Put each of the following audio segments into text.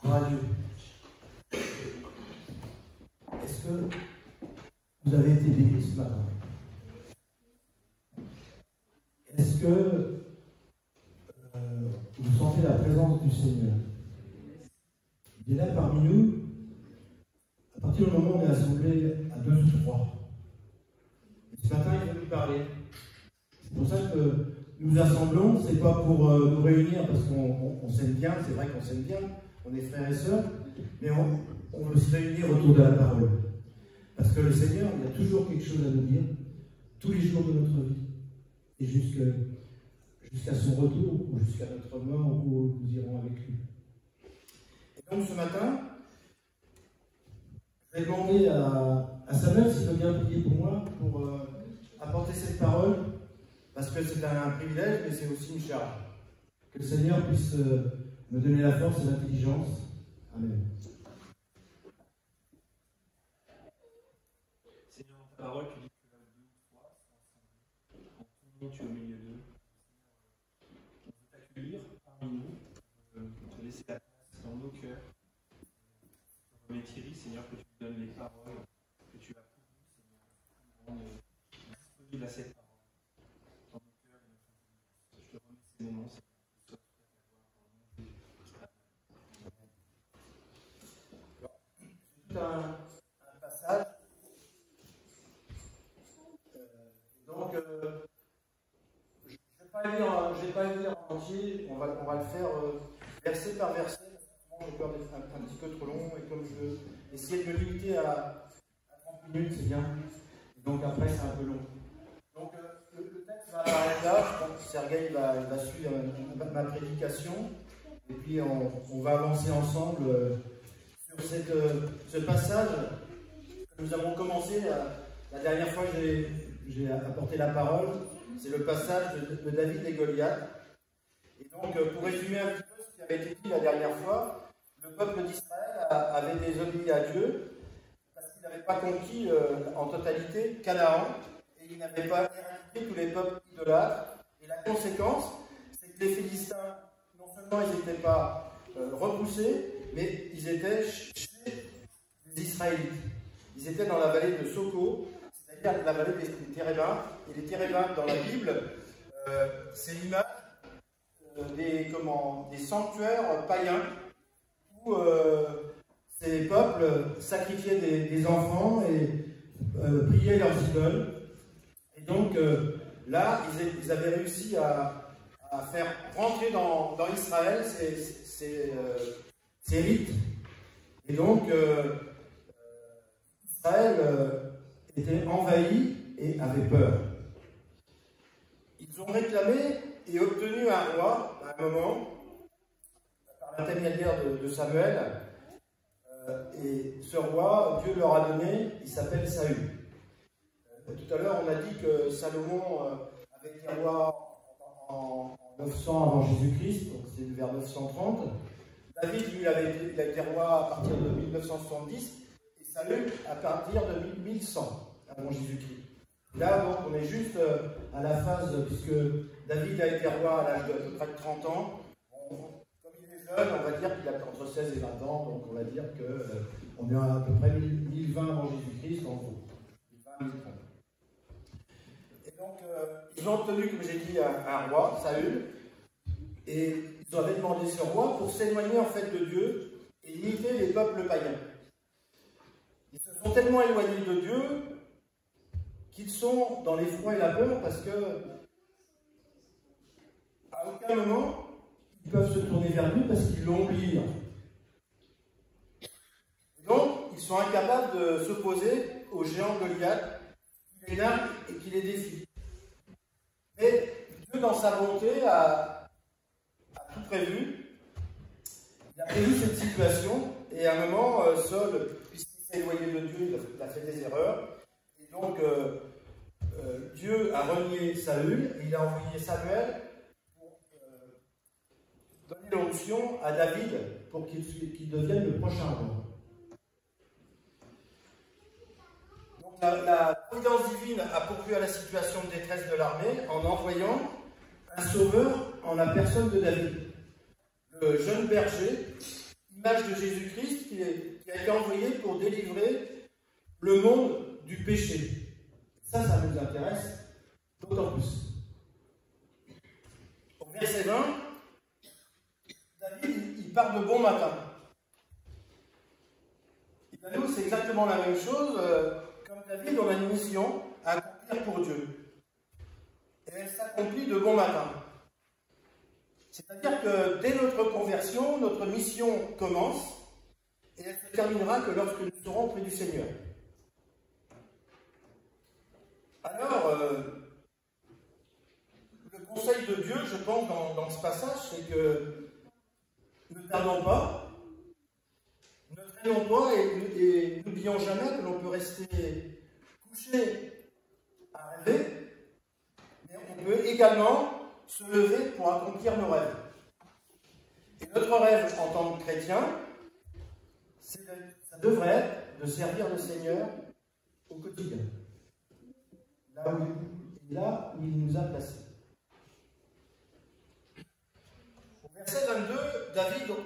Gloire à Dieu. Est-ce que vous avez été bénis ce matin? Est-ce que vous sentez la présence du Seigneur? Il est là parmi nous, à partir du moment où on est assemblé à 2 ou 3. Et ce matin, il va nous parler. C'est pour ça que nous nous assemblons, c'est pas pour nous réunir parce qu'on s'aime bien, c'est vrai qu'on s'aime bien, on est frères et sœurs, mais on veut se réunir autour de la parole. Parce que le Seigneur, il a toujours quelque chose à nous dire, tous les jours de notre vie, et jusqu'à son retour, ou jusqu'à notre mort, où nous irons avec lui. Et donc ce matin, je vais demander à Samuel s'il veut bien prier pour moi, pour apporter cette parole, parce que c'est un privilège, mais c'est aussi une charge. Que le Seigneur puisse me donner la force et l'intelligence. Amen. Seigneur, dans ta parole, tu dis que là où 2 ou 3 sont ensemble, en ton nom, tu es au milieu d'eux. On veut t'accueillir parmi nous, on veut te laisser la place dans nos cœurs. Je te remets Thierry, Seigneur, que tu nous donnes les paroles que tu as pour nous, Seigneur. On est disponible à cette parole. Dans nos cœurs et notre intelligence. Je te remets ces moments, Seigneur. Un passage. Donc, je ne vais pas le lire en entier, on va le faire verset par verset. J'ai peur d'être un petit peu trop long, et comme je veux essayer de me limiter à 30 minutes, c'est bien. Et donc après, c'est un peu long. Donc, le texte va apparaître là. Je pense que Sergueï va suivre ma prédication, et puis on va avancer ensemble sur ce passage que nous avons commencé la dernière fois que j'ai apporté la parole. C'est le passage de David et Goliath. Et donc, pour résumer un petit peu ce qui avait été dit la dernière fois, le peuple d'Israël avait désobéi à Dieu parce qu'il n'avait pas conquis en totalité Canaan, et il n'avait pas éradiqué tous les peuples idolâtres. Et la conséquence, c'est que les Philistins, non seulement ils n'étaient pas repoussés, mais ils étaient chez les Israélites. Ils étaient dans la vallée de Soko, c'est-à-dire la vallée des Térébins. Et les Térébins, dans la Bible, c'est l'image des sanctuaires païens où ces peuples sacrifiaient des enfants et priaient leurs idoles. Et donc là, ils avaient réussi à faire rentrer dans Israël ces rites. Et donc, Israël était envahi et avait peur. Ils ont réclamé et obtenu un roi, à un moment, par l'intermédiaire de Samuel. Et ce roi, Dieu leur a donné, il s'appelle Saül. Tout à l'heure, on a dit que Salomon avait été roi en 900 avant Jésus-Christ, donc c'est vers 930. David, lui, il a été roi à partir de 1970, et Saül à partir de 1100 avant Jésus-Christ. Là, donc, on est juste à la phase, puisque David a été roi à l'âge de peu près de 30 ans. Comme il est jeune, on va dire qu'il a entre 16 et 20 ans, donc on va dire qu'on est à peu près 1020 avant Jésus-Christ, en gros. 1020, 1030. Et donc, ils ont obtenu, comme j'ai dit, un roi, Saül, et ils avaient demandé ce roi pour s'éloigner en fait de Dieu et limiter les peuples païens. Ils se sont tellement éloignés de Dieu qu'ils sont dans l'effroi et la peur, parce que à aucun moment ils peuvent se tourner vers lui parce qu'ils l'ont oublié. Donc ils sont incapables de s'opposer au géant Goliath qui les nargue et qui les défie. Mais Dieu, dans sa bonté, a tout prévu. Il a prévu cette situation, et à un moment, Saul, puisqu'il s'est éloigné de Dieu, il a fait des erreurs. Et donc, Dieu a renié Saül, et il a envoyé Samuel pour donner l'onction à David pour qu'il devienne le prochain roi. Donc, la providence divine a pourvu à la situation de détresse de l'armée en envoyant un sauveur en la personne de David. Le jeune berger l'image de Jésus-Christ qui a été envoyé pour délivrer le monde du péché. Ça nous intéresse d'autant plus. Au verset 20, David, il part de bon matin. Et bien nous, c'est exactement la même chose. Comme David, on a une mission à accomplir pour Dieu. Et elle s'accomplit de bon matin. C'est-à-dire que dès notre conversion, notre mission commence et elle se terminera que lorsque nous serons auprès du Seigneur. Alors, le conseil de Dieu, je pense, dans ce passage, c'est que ne tardons pas, ne traînons pas et n'oublions jamais que l'on peut rester couché à rêver, mais on peut également se lever pour accomplir nos rêves. Et notre rêve en tant que chrétien, ça devrait être de servir le Seigneur au quotidien, là où il nous a placés. Au verset 22, David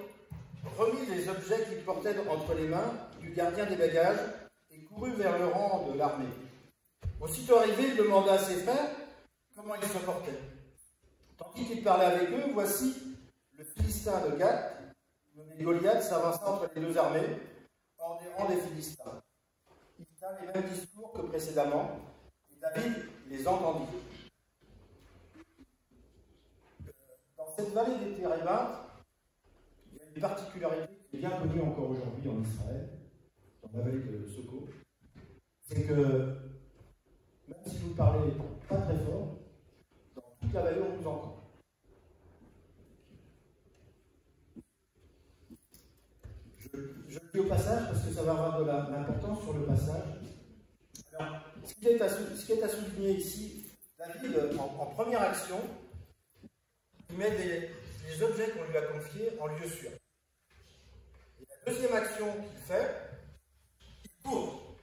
remit les objets qu'il portait entre les mains du gardien des bagages et courut vers le rang de l'armée. Aussitôt arrivé, il demanda à ses frères comment ils se portaient. Tandis qu'il parlait avec eux, voici le Philistin de Gath, nommé Goliath, s'avança entre les deux armées, hors des rangs des Philistins. Il tint les mêmes discours que précédemment, et David les entendit. Dans cette vallée des Térébintes, il y a une particularité qui est bien connue encore aujourd'hui en Israël, dans la vallée de Soko, c'est que même si vous parlez pas très fort, dans toute la vallée on vous entend. Je le dis au passage parce que ça va avoir de l'importance sur le passage. Alors, ce qui est à souligner ici, David, en première action, il met les objets qu'on lui a confiés en lieu sûr. Et la deuxième action qu'il fait, il court.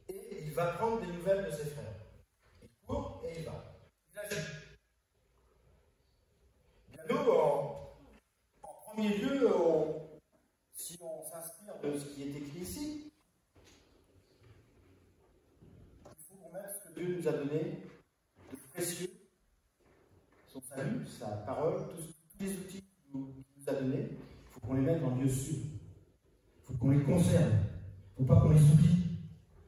Et il va prendre des nouvelles de ses frères. Il court et il va. Il agit. Nous, en premier lieu, si on s'inspire de ce qui est écrit ici, il faut qu'on mette ce que Dieu nous a donné de précieux, son salut, sa parole, tous les outils qu'il nous a donnés, il faut qu'on les mette en lieu sûr. Il faut qu'on les conserve. Il ne faut pas qu'on les oublie.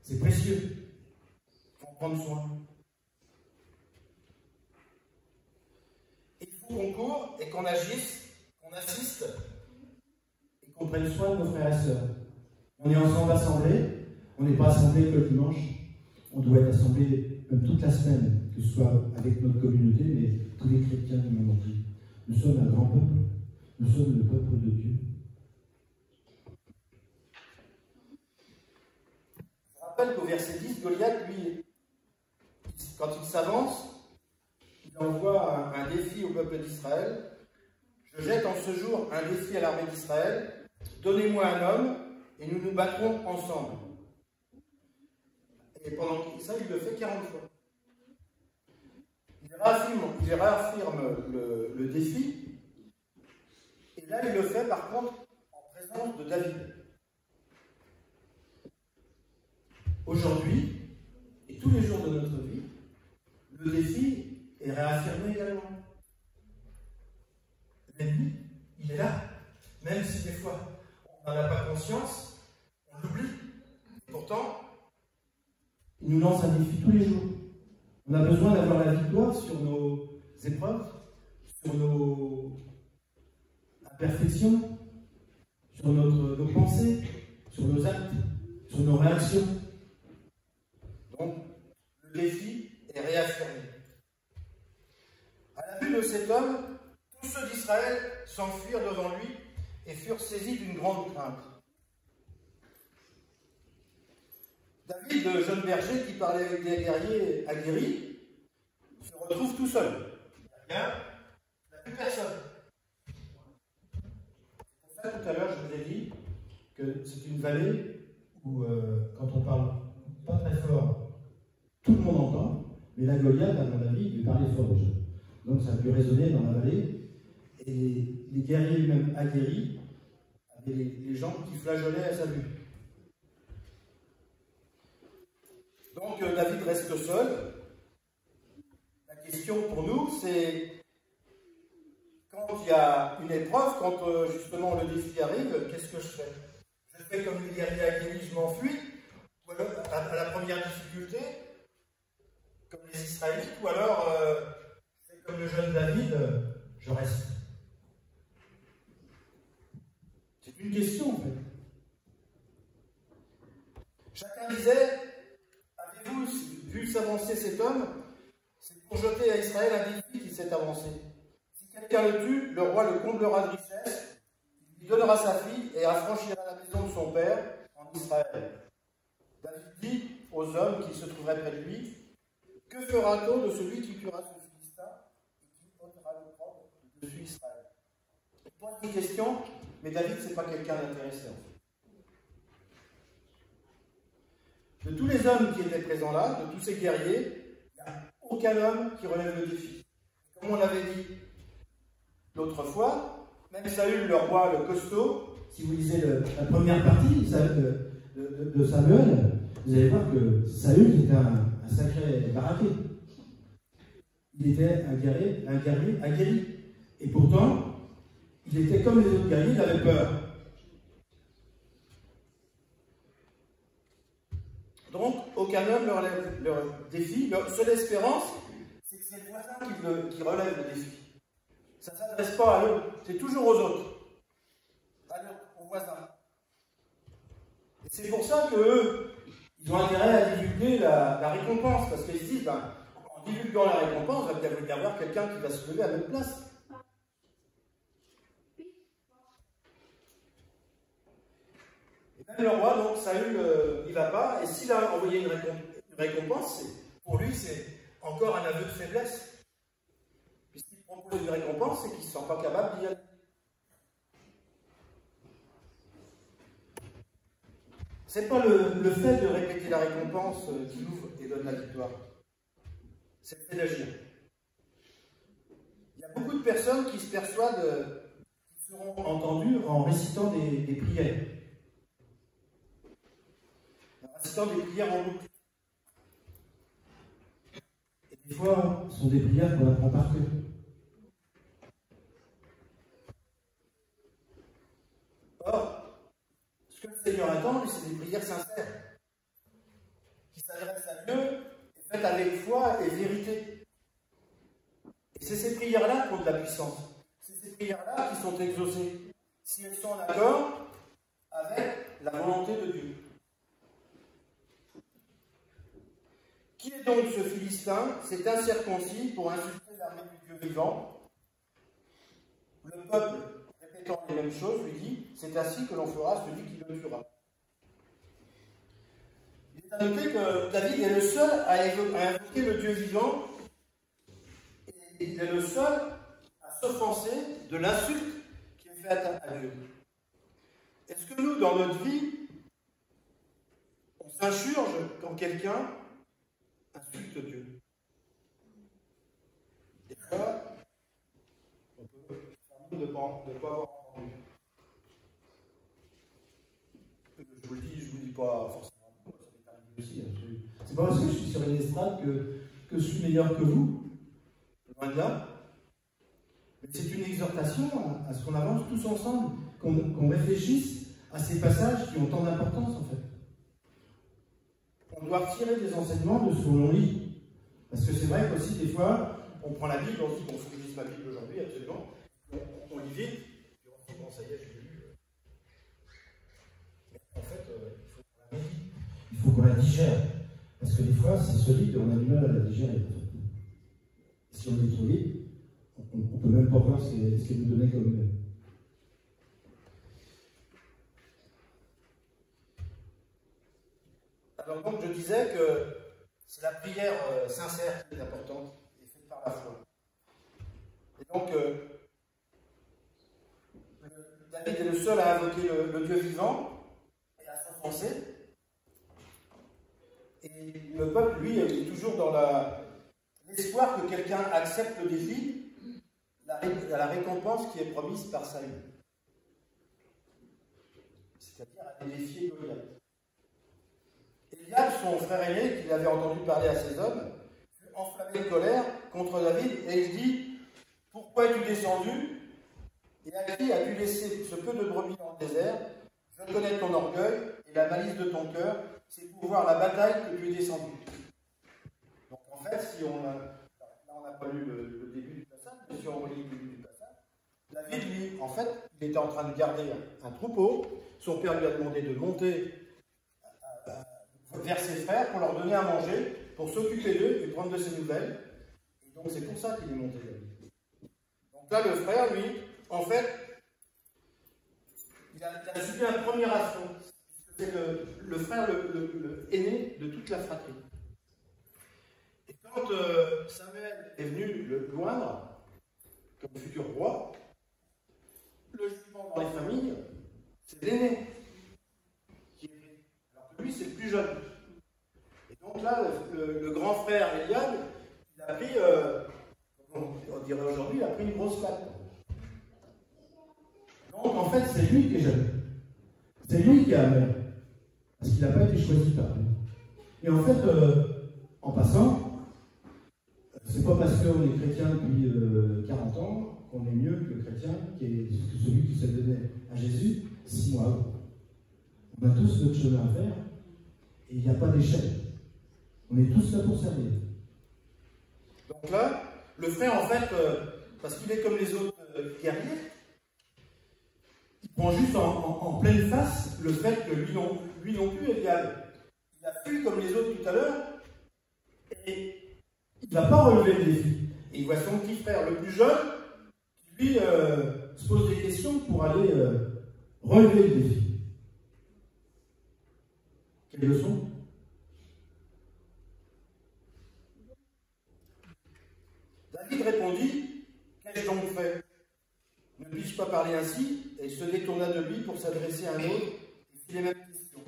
C'est précieux. Il faut en prendre soin. Et il faut qu'on court et qu'on agisse, qu'on assiste et qu'on prenne soin de nos frères et sœurs. On est ensemble assemblés, on n'est pas assemblés que le dimanche, on doit être assemblés même toute la semaine, que ce soit avec notre communauté, mais tous les chrétiens du monde entier. Nous sommes un grand peuple, nous sommes le peuple de Dieu. Je rappelle qu'au verset 10, Goliath, lui, quand il s'avance, il envoie un défi au peuple d'Israël. Je jette en ce jour un défi à l'armée d'Israël. Donnez-moi un homme et nous nous battrons ensemble. Et pendant ça, il le fait 40 fois. Il réaffirme le défi. Et là, il le fait par contre en présence de David. Aujourd'hui, et tous les jours de notre vie, le défi est réaffirmé également. L'ennemi, il est là. Même si des fois, on n'en a pas conscience, on l'oublie. Et pourtant, il nous lance un défi tous les jours. On a besoin d'avoir la victoire sur nos épreuves, sur nos imperfections, sur nos pensées, sur nos actes, sur nos réactions. Donc, le défi est réaffirmé. À la vue de cet homme, tous ceux d'Israël s'enfuirent devant lui et furent saisis d'une grande crainte. David, le jeune berger qui parlait avec des guerriers aguerris, se retrouve tout seul. Il n'y a plus personne. C'est pour ça, tout à l'heure, je vous ai dit que c'est une vallée où, quand on parle pas très fort, tout le monde entend, mais la Goliath, à mon avis, il lui parlait fort déjà. Donc ça a pu résonner dans la vallée, Et les guerriers même aguerris avaient les jambes qui flageolaient à sa vue. Donc David reste seul. La question pour nous, c'est quand il y a une épreuve, quand justement le défi arrive, qu'est-ce que je fais? Je fais comme les guerriers aguerris, je m'enfuis, ou alors à la première difficulté, comme les Israélites, ou alors je fais comme le jeune David, je reste. C'est une question en fait. Chacun disait, avez-vous vu s'avancer cet homme? C'est pour jeter à Israël un défi qui s'est avancé. Si quelqu'un le tue, le roi le comblera de richesse, il lui donnera sa fille et affranchira la maison de son père en Israël. David dit aux hommes qui se trouveraient près de lui, que fera-t-on de celui qui tuera ce Philistin et qui ôtera le propre dessus Israël? Il pose une question, mais David, ce n'est pas quelqu'un d'intéressant. De tous les hommes qui étaient présents là, de tous ces guerriers, il n'y a aucun homme qui relève le défi. Comme on l'avait dit l'autre fois, même Saül, le roi, le costaud, si vous lisez la première partie de Samuel, vous allez voir que Saül était un sacré baraqué. Il était un guerrier aguerri. Et pourtant, il était comme les autres guerriers, il avait peur. Donc, aucun homme leur relève leur défi. Leur seule espérance, c'est que c'est le voisin qui relève le défi. Ça ne s'adresse pas à eux, c'est toujours aux autres, aux voisins. Et c'est pour ça qu'eux, ils ont intérêt à divulguer la récompense, parce qu'ils se disent, en divulguant la récompense, il va y avoir quelqu'un qui va se lever à notre place. Et même le roi, donc Saül, il ne va pas, et s'il a envoyé une récompense, pour lui, c'est encore un aveu de faiblesse. Puisqu'il propose une récompense, c'est qu'il ne se sent pas capable d'y aller. Ce n'est pas le fait de répéter la récompense qui ouvre et donne la victoire. C'est le fait d'agir. Il y a beaucoup de personnes qui se persuadent qu'ils seront entendues en récitant des prières. En récitant des prières en boucle. Et des fois, ce sont des prières qu'on apprend par cœur. Or, ce que le Seigneur attend, c'est des prières sincères, qui s'adressent à Dieu, et faites avec foi et vérité. Et c'est ces prières-là qui ont de la puissance. C'est ces prières-là qui sont exaucées, si elles sont en accord avec la volonté de Dieu. Qui est donc ce Philistin, cet incirconcis, pour insulter l'armée du Dieu vivant? Le peuple, répétant les mêmes choses, lui dit, c'est ainsi que l'on fera celui qui le tuera. Il est à noter que David est le seul à invoquer le Dieu vivant, et il est le seul à s'offenser de l'insulte qui est faite à Dieu. Est-ce que nous, dans notre vie, on s'insurge quand quelqu'un insulte Dieu? Des fois, on peut faire de ne pas avoir entendu. Je vous le dis, je ne vous le dis pas forcément. C'est pas parce que je suis sur une estrade que je suis meilleur que vous. Loin de là. Mais c'est une exhortation à ce qu'on avance tous ensemble, qu'on réfléchisse à ces passages qui ont tant d'importance en fait. On doit tirer des enseignements de ce que l'on lit. Parce que c'est vrai qu'aussi, des fois, on prend la Bible, on se dit, bon, faut que je lise ma Bible aujourd'hui, absolument. On lit vite, et on se dit, bon, ça y est, je l'ai lu. Mais en fait, il faut qu'on la digère. Parce que des fois, c'est solide et on a du mal à la digérer. Et si on lit trop vite, on ne peut même pas voir ce qu'elle nous donnait comme. Alors donc je disais que c'est la prière sincère qui est importante et faite par la foi. Et donc David est le seul à invoquer le Dieu vivant et à s'offenser. Et le peuple, lui, est toujours dans l'espoir que quelqu'un accepte le défi à la récompense qui est promise par Saül. C'est-à-dire à défier Goliath. Eliab, son frère aîné, qui avait entendu parler à ses hommes, fut enflammé de colère contre David et il dit « Pourquoi es-tu descendu et à qui as-tu laissé ce peu de brebis dans le désert? Je connais ton orgueil et la malice de ton cœur, c'est pour voir la bataille que tu es descendu. » Donc en fait, si on a... Là, on n'a pas lu le début du passage, mais si on relit le début du passage, David, lui, en fait, il était en train de garder un troupeau. Son père lui a demandé de monter vers ses frères pour leur donner à manger, pour s'occuper d'eux et prendre de ses nouvelles. Et donc c'est pour ça qu'il est monté. Donc là, le frère, lui, en fait, il a subi un premier affront. C'est le frère le aîné de toute la fratrie. Et quand Samuel est venu le joindre comme futur roi, le jugement dans les familles, c'est l'aîné qui est pris. Alors que lui, c'est le plus jeune. Et donc là, le grand frère Eliab, il a pris, on dirait aujourd'hui, il a pris une grosse claque. Donc en fait, c'est lui qui est jeune. C'est lui qui a mère. Parce qu'il n'a pas été choisi par lui. Et en fait, en passant, c'est pas parce qu'on est chrétien depuis 40 ans qu'on est mieux que le chrétien que celui qui s'est donné à Jésus 6 mois avant. On a tous notre chemin à faire et il n'y a pas d'échelle. On est tous là pour servir. Donc là, le frère, en fait, parce qu'il est comme les autres guerriers, il prend juste en pleine face le fait que lui non plus, Eliab, il a fui comme les autres tout à l'heure et il ne va pas relever le défi. Et il voit son petit frère, le plus jeune, qui lui se pose des questions pour aller relever le défi. Quelle leçon? David répondit, qu'ai-je donc fait? Ne puis-je pas parler ainsi? Et il se détourna de lui pour s'adresser à un autre et fit les mêmes questions.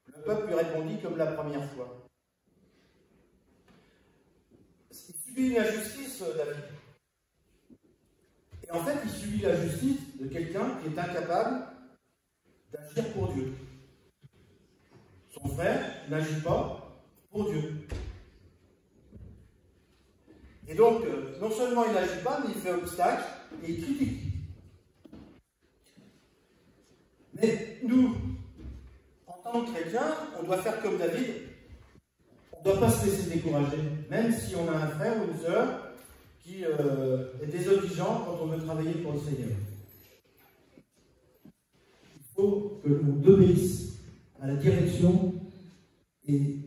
Le peuple lui répondit comme la première fois. Il subit une injustice, David. Et en fait, il subit la justice de quelqu'un qui est incapable d'agir pour Dieu. Son frère n'agit pas pour Dieu. Et donc, non seulement il n'agit pas, mais il fait obstacle et il critique. Mais nous, en tant que chrétiens, on doit faire comme David. On ne doit pas se laisser décourager, même si on a un frère ou une sœur qui est désobligeant quand on veut travailler pour le Seigneur. Il faut que l'on obéisse à la direction et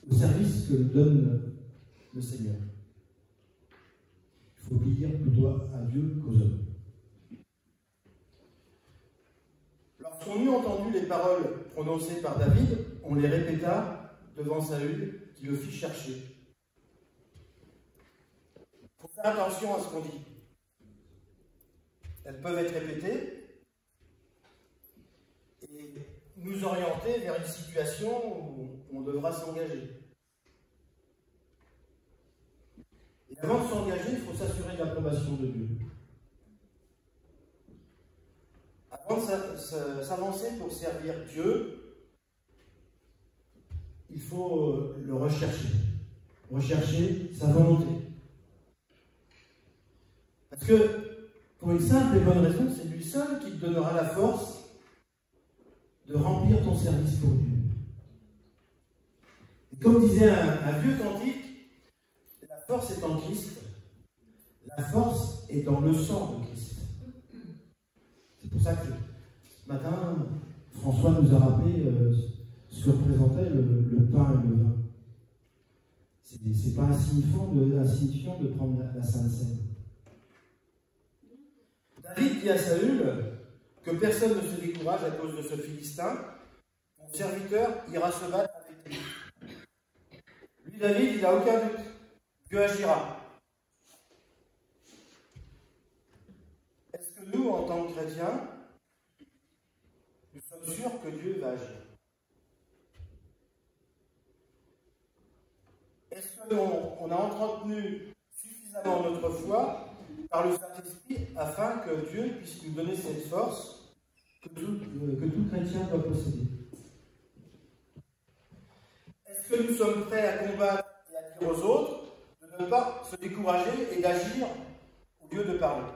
au service que nous donne le Seigneur. Il faut obéir plutôt à Dieu qu'aux hommes. Lorsqu'on eut entendu les paroles prononcées par David, on les répéta devant Saül, qui le fit chercher. Il faut faire attention à ce qu'on dit. Elles peuvent être répétées et nous orienter vers une situation où on devra s'engager. Et avant de s'engager, il faut s'assurer de l'approbation de Dieu. Avant de s'avancer pour servir Dieu, il faut le rechercher. Rechercher sa volonté. Parce que, pour une simple et bonne raison, c'est lui seul qui te donnera la force de remplir ton service pour Dieu. Et comme disait un vieux cantique, la force est en Christ, la force est dans le sang de Christ. C'est pour ça que ce matin, François nous a rappelé ce que représentait le pain et le vin. C'est pas insignifiant de prendre la Sainte Seine. David dit à Saül que personne ne se décourage à cause de ce Philistin. Mon serviteur ira se battre avec lui. Lui, David, il n'a aucun doute. Dieu agira. Est-ce que nous, en tant que chrétiens, nous sommes sûrs que Dieu va agir? Est-ce qu'on a entretenu suffisamment notre foi par le Saint-Esprit afin que Dieu puisse nous donner cette force que tout chrétien doit posséder. Est-ce que nous sommes prêts à combattre et à dire aux autres de ne pas se décourager et d'agir au lieu de parler?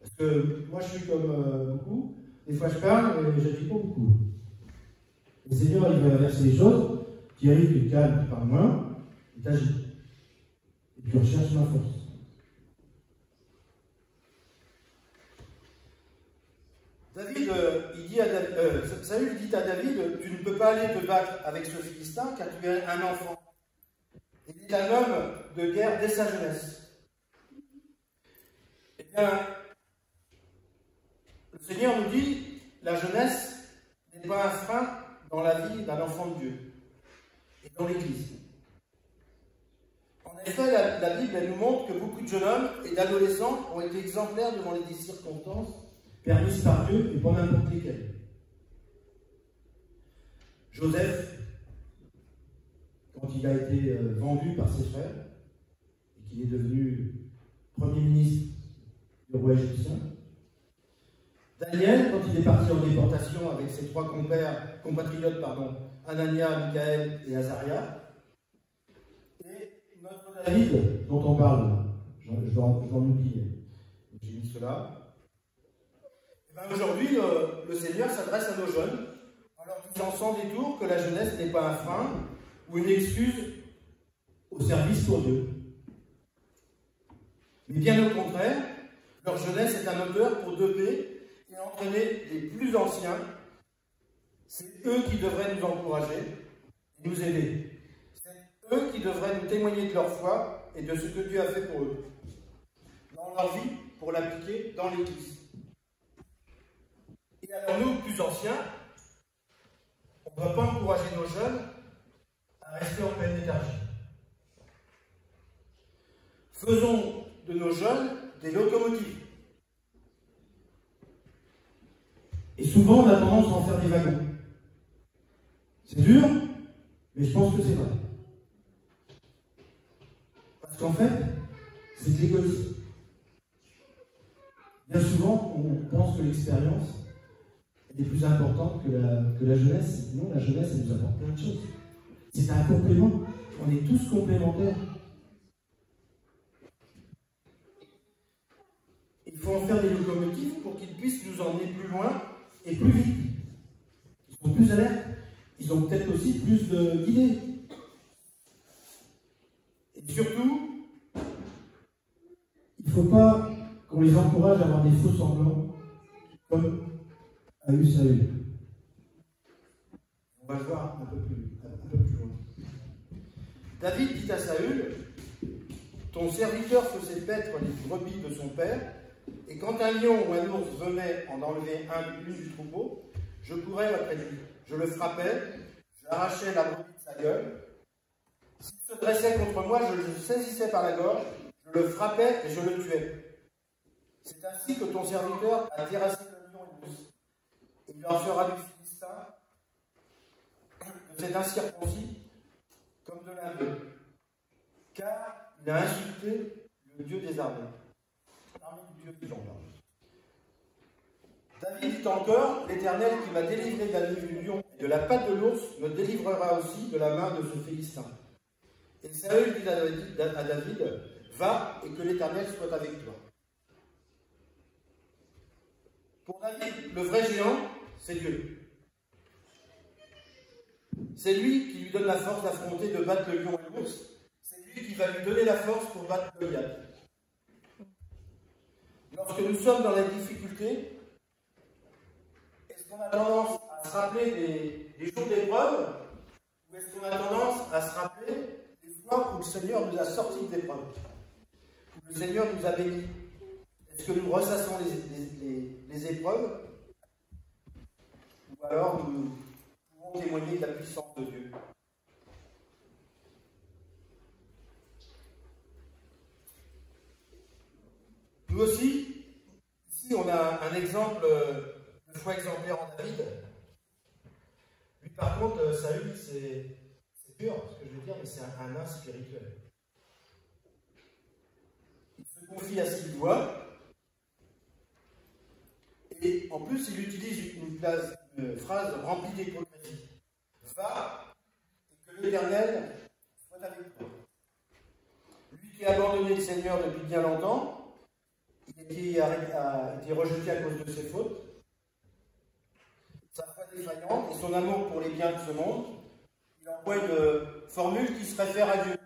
Parce que moi je suis comme beaucoup, des fois je parle et je dis pas beaucoup. Le Seigneur il va inverser les choses, Thierry tu te calmes, tu parles moins, et t'agis. Et tu recherches ma force. David, Saül dit à David, tu ne peux pas aller te battre avec ce Philistin car tu es un enfant. Il est un homme de guerre dès sa jeunesse. Eh bien, le Seigneur nous dit, la jeunesse n'est pas un frein dans la vie d'un enfant de Dieu et dans l'Église. En effet, la Bible elle nous montre que beaucoup de jeunes hommes et d'adolescents ont été exemplaires devant les circonstances permises par Dieu et pas n'importe lesquelles. Joseph, quand il a été vendu par ses frères et qu'il est devenu premier ministre du roi égyptien. Daniel, quand il est parti en déportation avec ses trois compatriotes, Anania, Michaël et Azaria. Et notre David, dont on parle, je vais en oublier, j'ai mis cela. Aujourd'hui, le Seigneur s'adresse à nos jeunes en leur disant sans détour que la jeunesse n'est pas un frein ou une excuse au service pour Dieu. Mais bien au contraire, leur jeunesse est un moteur pour doper et entraîner les plus anciens. C'est eux qui devraient nous encourager et nous aider. C'est eux qui devraient nous témoigner de leur foi et de ce que Dieu a fait pour eux, dans leur vie, pour l'appliquer dans l'Église. Et alors nous, plus anciens, on ne va pas encourager nos jeunes à rester en pleine léthargie. Faisons de nos jeunes des locomotives. Et souvent, on a tendance à en faire des wagons. C'est dur, mais je pense que c'est vrai. Parce qu'en fait, c'est de l'égoïsme. Bien souvent, on pense que l'expérience est plus importante que la jeunesse. Non, la jeunesse, elle nous apporte plein de choses. C'est un complément. On est tous complémentaires. Il faut en faire des locomotives pour qu'ils puissent nous emmener plus loin et plus vite. Ils sont plus alertes. Ils ont peut-être aussi plus d'idées. Et surtout, il ne faut pas qu'on les encourage à avoir des faux semblants comme a eu Saül. On va le voir un peu plus loin. David dit à Saül, ton serviteur faisait paître les brebis de son père, et quand un lion ou un ours venait en enlever une du troupeau, je courais après lui. Je le frappais, j'arrachais la brebis de sa gueule. S'il se dressait contre moi, je le saisissais par la gorge, je le frappais et je le tuais. C'est ainsi que ton serviteur a terrassé le lion et l'ours. Il en fera du Philistin, de cet incirconcis, comme de l'un d'eux. Car il a insulté le Dieu des armées. Parmi les dieux des gens. David dit encore, l'Éternel qui m'a délivré de la nuit du lion et de la patte de l'ours me délivrera aussi de la main de ce Philistin. Et Saül dit à David, va et que l'Éternel soit avec toi. Pour David, le vrai géant, c'est Dieu. C'est lui qui lui donne la force d'affronter, de battre le lion et l'ours. C'est lui qui va lui donner la force pour battre Goliath. Lorsque nous sommes dans la difficulté, est-ce qu'on a tendance à se rappeler des jours d'épreuve, ou est-ce qu'on a tendance à se rappeler des fois où le Seigneur nous a sortis de l'épreuve, où le Seigneur nous a bénis? Est-ce que nous ressassons les épreuves, ou alors nous pouvons témoigner de la puissance de Dieu? Nous aussi, ici on a un exemple de foi exemplaire en David. Lui par contre, Saül, c'est dur ce que je veux dire, mais c'est un nain spirituel. confie à ce qu'il voit. Et en plus, il utilise une phrase remplie d'hypocrisie. Va, et que l'Éternel soit avec toi. Lui qui a abandonné le Seigneur depuis bien longtemps, il a été rejeté à cause de ses fautes, sa foi défaillante et son amour pour les biens de ce monde, il emploie une formule qui se réfère à Dieu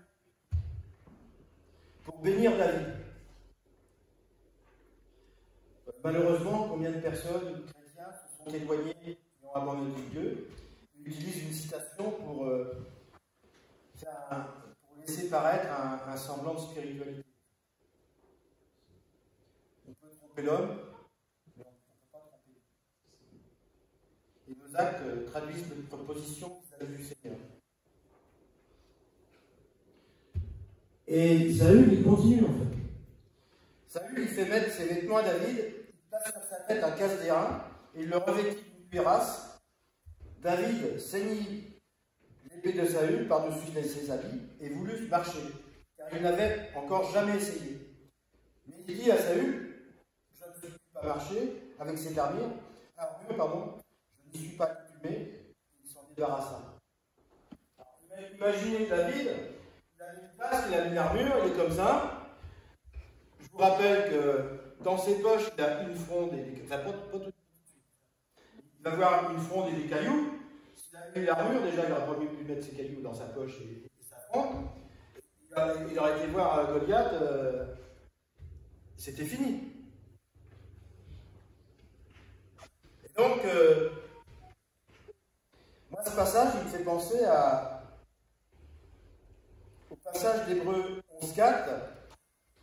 pour bénir David. Malheureusement, combien de personnes chrétiens se sont éloignées et ont abandonné Dieu, utilisent une citation pour laisser paraître un semblant de spiritualité. On peut tromper l'homme, mais on ne peut pas tromper Dieu. Et nos actes traduisent notre position vis-à-vis du Seigneur. Et Saül, il continue en fait. Saül, il fait mettre ses vêtements à David, il passe sur sa tête un casse d'airain, et il le revêtit d'une cuirasse. David saignit l'épée de Saül par-dessus ses habits et voulut marcher, car il n'avait encore jamais essayé. Mais il dit à Saül, je ne suis pas marcher avec cette armure, je n'y suis pas accoutumé, il s'en débarrassa. Imaginez David, il a une place, il a une armure, il est comme ça. Je vous rappelle que dans ses poches, il a une fronde et des cailloux. Il va avoir une fronde et des cailloux. S'il avait eu l'armure, déjà, il aurait pas pu mettre ses cailloux dans sa poche et sa fronde. Il aurait été voir Goliath, c'était fini. Et donc, moi, ce passage, il me fait penser au passage d'Hébreux 11.4,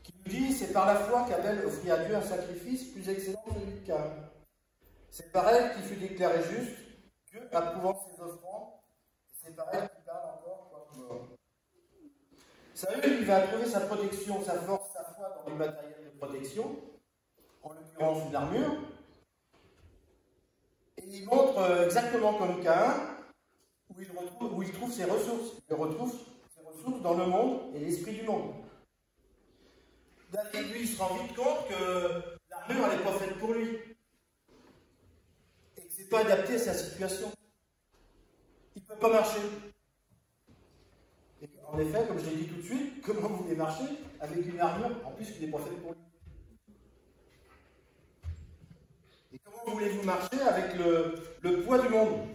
qui nous dit « C'est par la foi qu'Abel offrit à Dieu un sacrifice plus excellent que celui de Caïn. C'est par elle qu'il fut déclaré juste, Dieu approuvant ses offrandes, et c'est par elle qu'il parle encore comme mort. » Saül, il va trouver sa protection, sa force, sa foi dans le matériel de protection, en l'occurrence une armure, et il montre exactement comme Caïn, où il trouve ses ressources. Il retrouve ses ressources dans le monde et l'esprit du monde. David, lui, il se rend vite compte que l'armure, elle n'est pas faite pour lui. Et que ce n'est pas adapté à sa situation. Il ne peut pas marcher. Et en effet, comme je l'ai dit tout de suite, comment vous voulez marcher avec une armure, en plus, qui n'est pas faite pour lui? Et comment voulez-vous marcher avec le poids du monde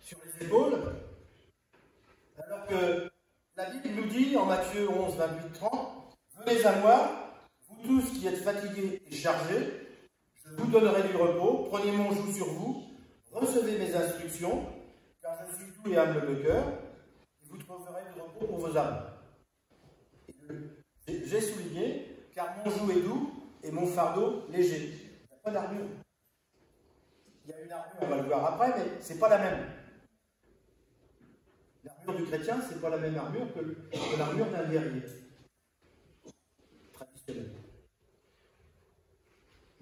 sur les épaules, alors que la Bible nous dit, en Matthieu 11, 28, 30, « Venez à moi, vous tous qui êtes fatigués et chargés, je vous donnerai du repos, prenez mon joug sur vous, recevez mes instructions, car je suis doux et humble de cœur, et vous trouverez du repos pour vos âmes. » J'ai souligné, car mon joug est doux et mon fardeau léger. Il n'y a pas d'armure. Il y a une armure, on va le voir après, mais ce n'est pas la même. L'armure du chrétien, ce n'est pas la même armure que l'armure d'un guerrier traditionnel.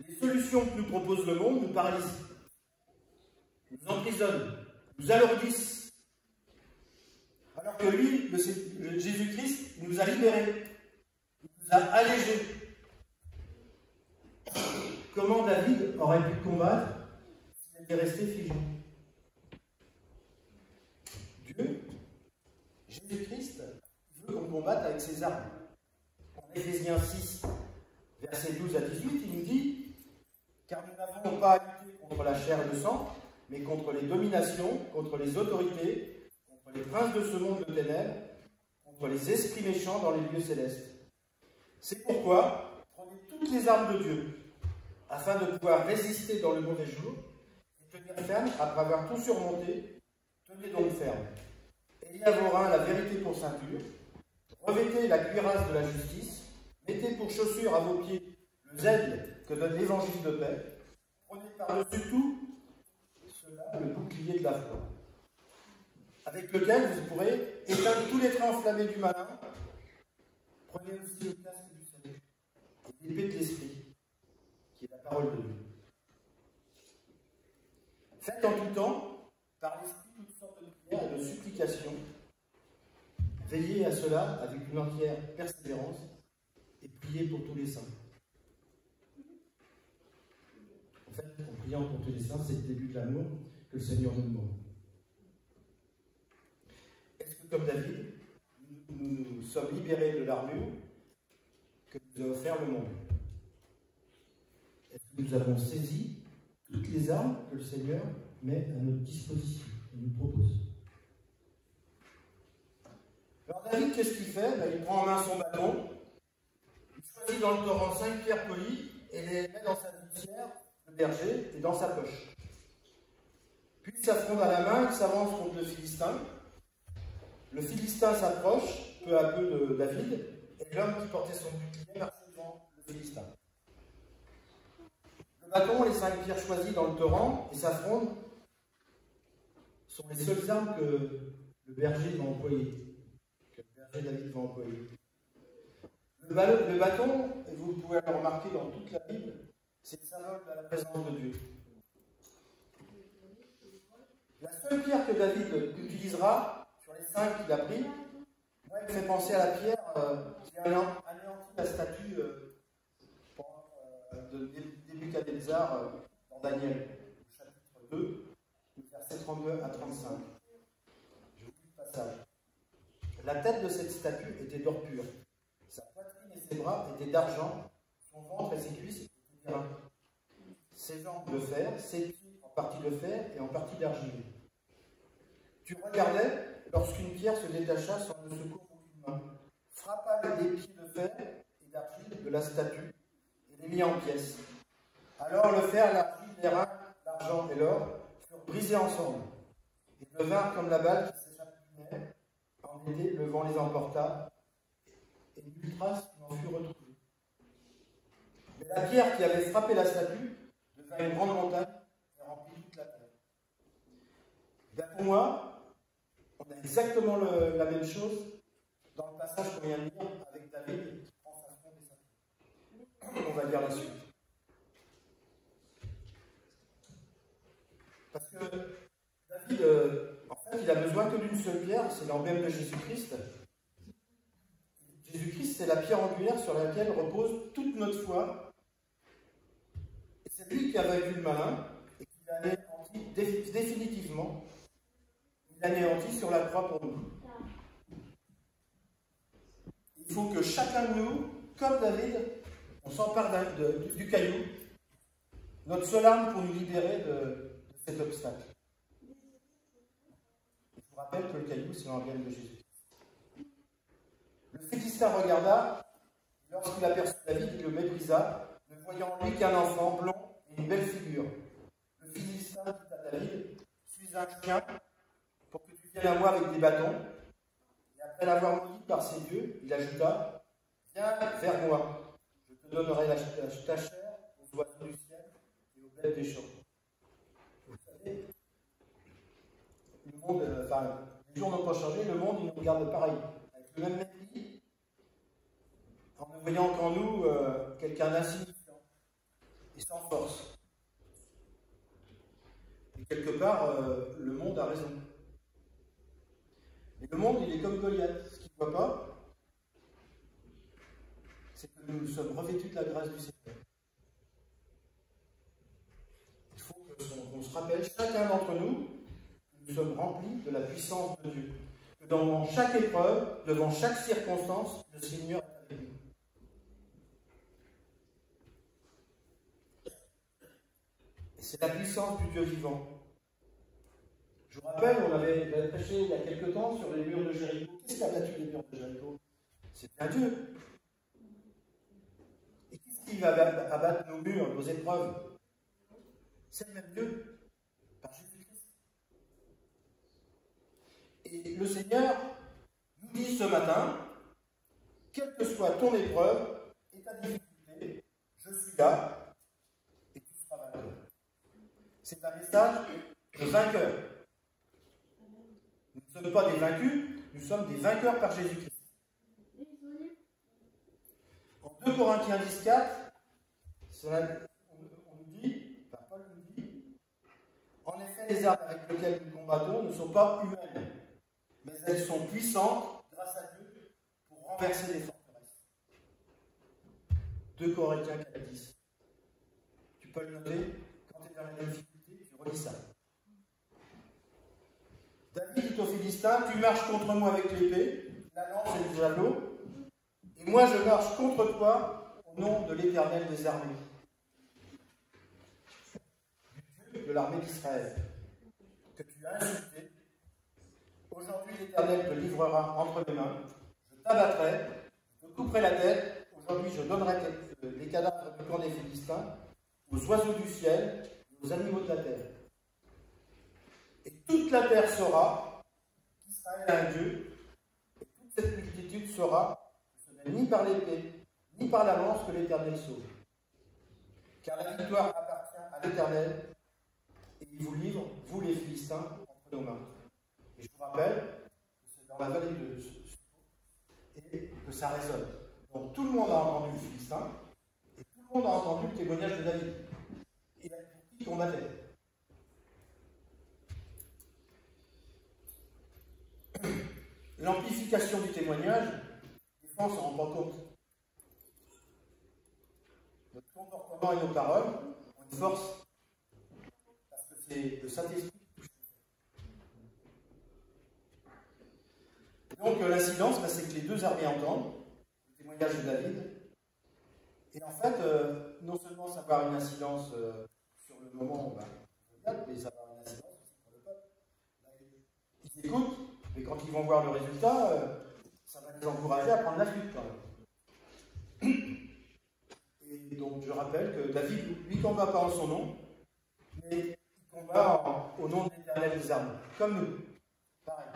Les solutions que nous propose le monde nous paralysent, nous emprisonnent, nous alourdissent. Alors que lui, Jésus-Christ, nous a libérés, nous a allégés. Comment David aurait pu combattre s'il était resté figé? Dieu, Jésus-Christ, veut qu'on combatte avec ses armes. En Éphésiens 6, versets 12 à 18, il nous dit « Car nous n'avons pas à lutter contre la chair et le sang, mais contre les dominations, contre les autorités, contre les princes de ce monde de ténèbres, contre les esprits méchants dans les lieux célestes. C'est pourquoi prenez toutes les armes de Dieu, afin de pouvoir résister dans le mauvais jour, et tenir ferme après avoir tout surmonté. Tenez donc ferme. Ayez à vos reins la vérité pour ceinture, revêtez la cuirasse de la justice, mettez pour chaussure à vos pieds le zèle que donne l'évangile de paix, prenez par-dessus tout cela le bouclier de la foi, avec lequel vous pourrez éteindre tous les traits enflammés du malin. Prenez aussi le casque du salut et l'épée de l'esprit, qui est la parole de Dieu. Faites en tout temps, par l'esprit, toutes sortes de prières et de supplications. Veillez à cela avec une entière persévérance et priez priez pour tous les saints. En fait, en priant pour tous les saints, c'est le début de l'amour que le Seigneur nous demande. Est-ce que, comme David, nous sommes libérés de l'armure que nous a offert le monde? Est-ce que nous avons saisi toutes les armes que le Seigneur met à notre disposition et nous propose? Alors David, qu'est-ce qu'il fait? Il prend en main son bâton, il choisit dans le torrent 5 pierres polies et les met dans sa gouttière de berger et dans sa poche. Puis il s'affronte à la main, il s'avance contre le Philistin. Le Philistin s'approche peu à peu de David, et l'homme qui portait son bouclier marche devant le Philistin. Le bâton et les 5 pierres choisies dans le torrent et s'affrontent sont les seules armes que le berger va employer, que le berger David va employer. Le bâton, et vous pouvez le remarquer dans toute la Bible, c'est le symbole de la présence de Dieu. La seule pierre que David utilisera sur les 5 qu'il a pris, moi, il me fait penser à la pierre qui a anéanti la statue de Nebuchadnezzar dans Daniel, chapitre 2, versets 32 à 35. Je vous lis le passage. La tête de cette statue était d'or pur. Sa poitrine et ses bras étaient d'argent, son ventre et ses cuisses étaient d'airain. Ses jambes de fer, ses pieds en partie de fer et en partie d'argile. Tu regardais lorsqu'une pierre se détacha sans ne secours aucune main, frappa les pieds de fer et d'argile de la statue et les mit en pièces. Alors le fer, l'argile, l'airain, l'argent et l'or furent brisés ensemble et devinrent comme la balle qui s'échappe du nerf. En été, le vent les emporta et nulle trace n'en fut retrouvée. Mais la pierre qui avait frappé la statue devint une grande montagne et remplit toute la terre. Bien pour moi, on a exactement la même chose dans le passage qu'on vient de lire avec David qui prend sa fronde et sa pierre. On va lire la suite. Parce que David, en fait, il a besoin que d'une seule pierre, c'est l'emblème de Jésus-Christ. Jésus-Christ, c'est la pierre angulaire sur laquelle repose toute notre foi. Et c'est lui qui a vaincu le malin et qui l'a anéanti définitivement. Il l'a anéanti sur la croix pour nous. Il faut que chacun de nous, comme David, on s'empare du caillou, notre seule arme pour nous libérer de cet obstacle. Je vous rappelle que le caillou, c'est l'emblème de Jésus. Le Philistin regarda, lorsqu'il aperçut David, il le méprisa, ne voyant en lui qu'un enfant blond et une belle figure. Le Philistin dit à David, suis un chien, pour que tu viennes à moi avec des bâtons. Et après l'avoir maudit par ses dieux, il ajouta, viens vers moi, je te donnerai ta chair aux oiseaux du ciel et aux bêtes des champs. Vous savez, le monde, les jours n'ont pas changé, le monde, il nous regarde pareil, avec le même mépris, en ne voyant qu'en nous quelqu'un d'insignifiant et sans force. Et quelque part, le monde a raison. Mais le monde, il est comme Goliath. Ce qu'il ne voit pas, c'est que nous sommes revêtus de la grâce du Seigneur. Il faut qu'on se rappelle, chacun d'entre nous, que nous sommes remplis de la puissance de Dieu. Que dans chaque épreuve, devant chaque circonstance, le Seigneur est avec nous. Et c'est la puissance du Dieu vivant. Je vous rappelle, on avait prêché il y a quelque temps sur les murs de Jéricho. Qu'est-ce qui a battu les murs de Jéricho? C'est un Dieu. Et qu'est-ce qui va abattre nos murs, nos épreuves? C'est le même Dieu, par Jésus-Christ. Et le Seigneur nous dit ce matin, quelle que soit ton épreuve et ta difficulté, je suis là et tu seras vainqueur. C'est un message de vainqueur. Nous ne sommes pas des vaincus, nous sommes des vainqueurs par Jésus-Christ. En 2 Corinthiens 10,4, on nous dit, Paul nous dit, en effet, les armes avec lesquelles nous combattons ne sont pas humaines, mais elles sont puissantes grâce à Dieu pour renverser les forteresses. 2 Corinthiens 4:10. Tu peux le noter, quand tu es dans la difficulté, tu relis ça. David dit aux Philistins, tu marches contre moi avec l'épée, la lance et le javelot, et moi je marche contre toi au nom de l'Éternel des armées, du Dieu de l'armée d'Israël, que tu as insulté. Aujourd'hui l'Éternel te livrera entre mes mains, je t'abattrai, je te couperai la tête. Aujourd'hui je donnerai les cadavres du camp des Philistins aux oiseaux du ciel et aux animaux de la terre. Et toute la terre saura qu'Israël a un Dieu, et toute cette multitude saura que ce n'est ni par l'épée, ni par la lance que l'Éternel sauve. Car la victoire appartient à l'Éternel, et il vous livre, vous les Philistins, entre nos mains. Et je vous rappelle que c'est dans la vallée de et que ça résonne. Donc tout le monde a entendu le Philistin, et tout le monde a entendu le témoignage de David. Et pour qui combattait. L'amplification du témoignage, des fois on ne s'en rend pas compte. Notre comportement et nos paroles ont une force, parce que c'est le Saint-Esprit qui touche. Donc l'incidence, c'est que les deux armées entendent le témoignage de David. Et en fait, non seulement ça va avoir une incidence sur le moment où on va regarder, mais ça va avoir une incidence aussi pour le peuple. Ils écoutent. Mais quand ils vont voir le résultat, ça va les encourager à prendre la fuite quand même. Et donc je rappelle que David, lui, combat pas en son nom, mais il combat au nom de l'Éternel des armées, comme nous. Pareil.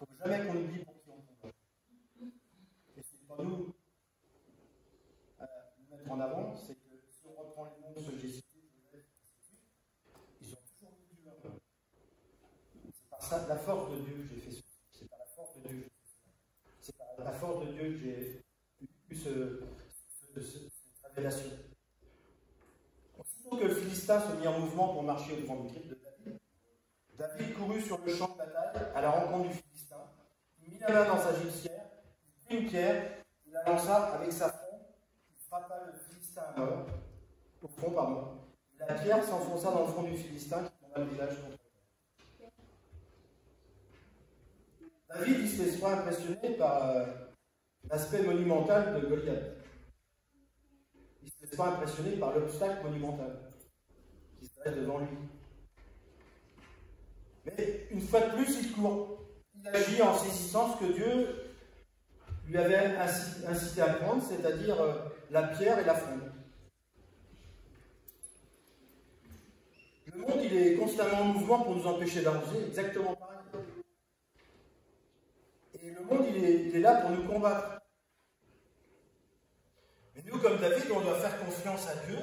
Il ne faut jamais qu'on oublie pour qui on combat. Et c'est pas nous mettre en avant, c'est que si on reprend les noms de ceux que j'ai cités, ils ont toujours mis du leur. C'est la force de Dieu que j'ai fait ça. C'est par la force de Dieu. C'est par la force de Dieu que j'ai eu cette révélation. Aussitôt que le Philistin se mit en mouvement pour marcher devant le Christ de David, David courut sur le champ de bataille à la rencontre du Philistin. Il mit la main dans sa gibecière, il prit une pierre, il la lança avec sa fronde, il frappa le Philistin à mort, au front, pardon. La pierre s'enfonça dans le front du Philistin qui tomba le visage contre. David, il se laisse pas impressionner par l'aspect monumental de Goliath. Il ne se laisse pas impressionner par l'obstacle monumental qui se dresse devant lui. Mais une fois de plus, il court. Il agit en saisissant ce que Dieu lui avait incité à prendre, c'est-à-dire la pierre et la fronde. Le monde, il est constamment en mouvement pour nous empêcher d'avancer, exactement pareil. Et le monde, il est là pour nous combattre. Mais nous, comme David, on doit faire confiance à Dieu.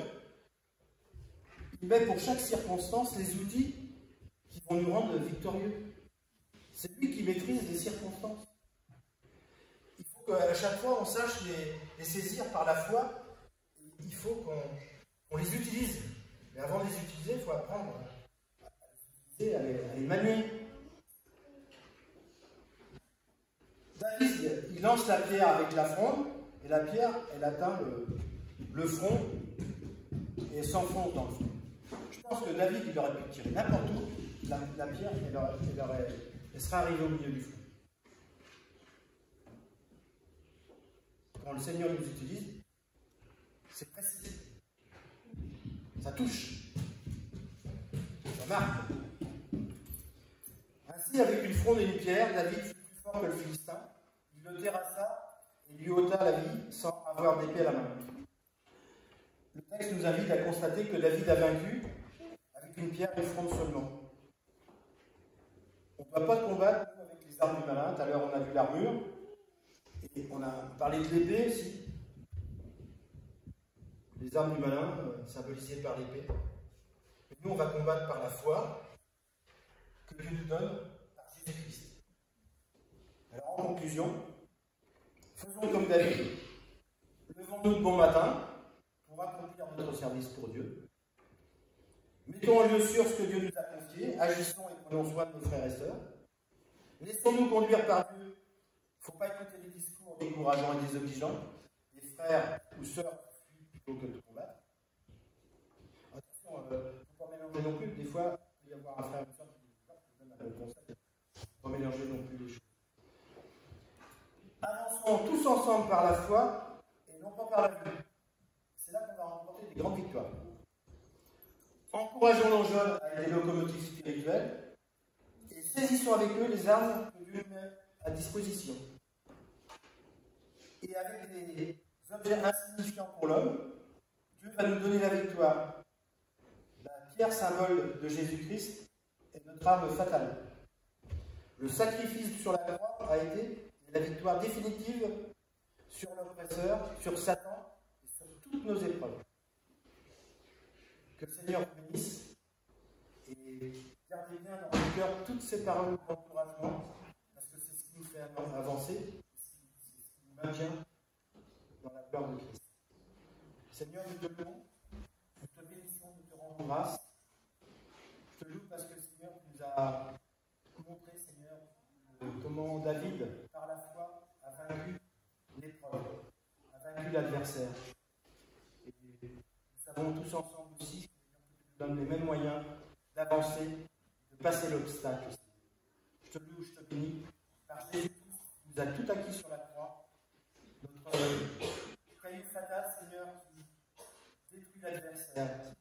Il met pour chaque circonstance les outils qui vont nous rendre victorieux. C'est lui qui maîtrise les circonstances. Il faut qu'à chaque fois, on sache les saisir par la foi. Il faut qu'on les utilise. Mais avant de les utiliser, il faut apprendre à les manier. David, il lance la pierre avec la fronde, et la pierre, elle atteint le front, et s'enfonce dans le front. Je pense que David, il aurait pu tirer n'importe où, la pierre, elle serait arrivée au milieu du front. Quand le Seigneur nous utilise, c'est précis. Ça touche. Ça marque. Ainsi, avec une fronde et une pierre, David fut plus fort que le Philistin. Il le terrassa et lui ôta la vie sans avoir d'épée à la main. Le texte nous invite à constater que David a vaincu avec une pierre et une fronde seulement. On ne doit pas combattre avec les armes du malin. Tout à l'heure, on a vu l'armure. Et on a parlé de l'épée aussi. Les armes du malin, symbolisées par l'épée. Et nous, on va combattre par la foi que Dieu nous donne par Jésus-Christ. Alors, en conclusion, faisons comme David. Levons-nous de bon matin pour accomplir notre service pour Dieu. Mettons en lieu sûr ce que Dieu nous a confié. Agissons et prenons soin de nos frères et sœurs. Laissons-nous conduire par Dieu ne faut pas écouter les discours décourageants et désobligeants, des frères ou sœurs qui fuient plutôt que de combattre. Attention, il ne faut pas mélanger non plus. Des fois, il peut y avoir un frère ou une sœur qui donne un conseil. Il ne faut pas mélanger non plus les choses. Avançons tous ensemble par la foi et non pas par la vue. C'est là qu'on va remporter des grandes victoires. Encourageons nos jeunes avec des locomotives spirituelles et saisissons avec eux les armes que Dieu met à disposition. Et avec des objets insignifiants pour l'homme, Dieu va nous donner la victoire. La pierre symbole de Jésus-Christ est notre arme fatale. Le sacrifice sur la croix a été la victoire définitive sur l'oppresseur, sur Satan et sur toutes nos épreuves. Que le Seigneur vous bénisse et gardez bien dans le cœur toutes ces paroles d'encouragement parce que c'est ce qui nous fait avancer, c'est ce qui nous maintient dans la gloire de Christ. Seigneur, nous te louons, nous te bénissons, nous te rendons grâce. Je te loue parce que le Seigneur nous a montré, Seigneur, comment David, par la foi, a vaincu l'épreuve, a vaincu l'adversaire. Et nous savons tous ensemble aussi que nous donne les mêmes moyens d'avancer, de passer l'obstacle. Je te loue, je te bénis, par Jésus qui nous a tout acquis sur la croix, notre caillou fatal, Seigneur, qui détruit l'adversaire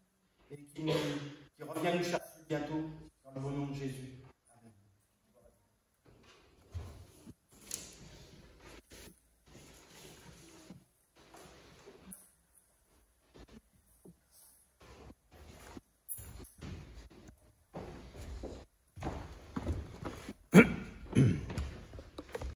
et qui revient nous chercher bientôt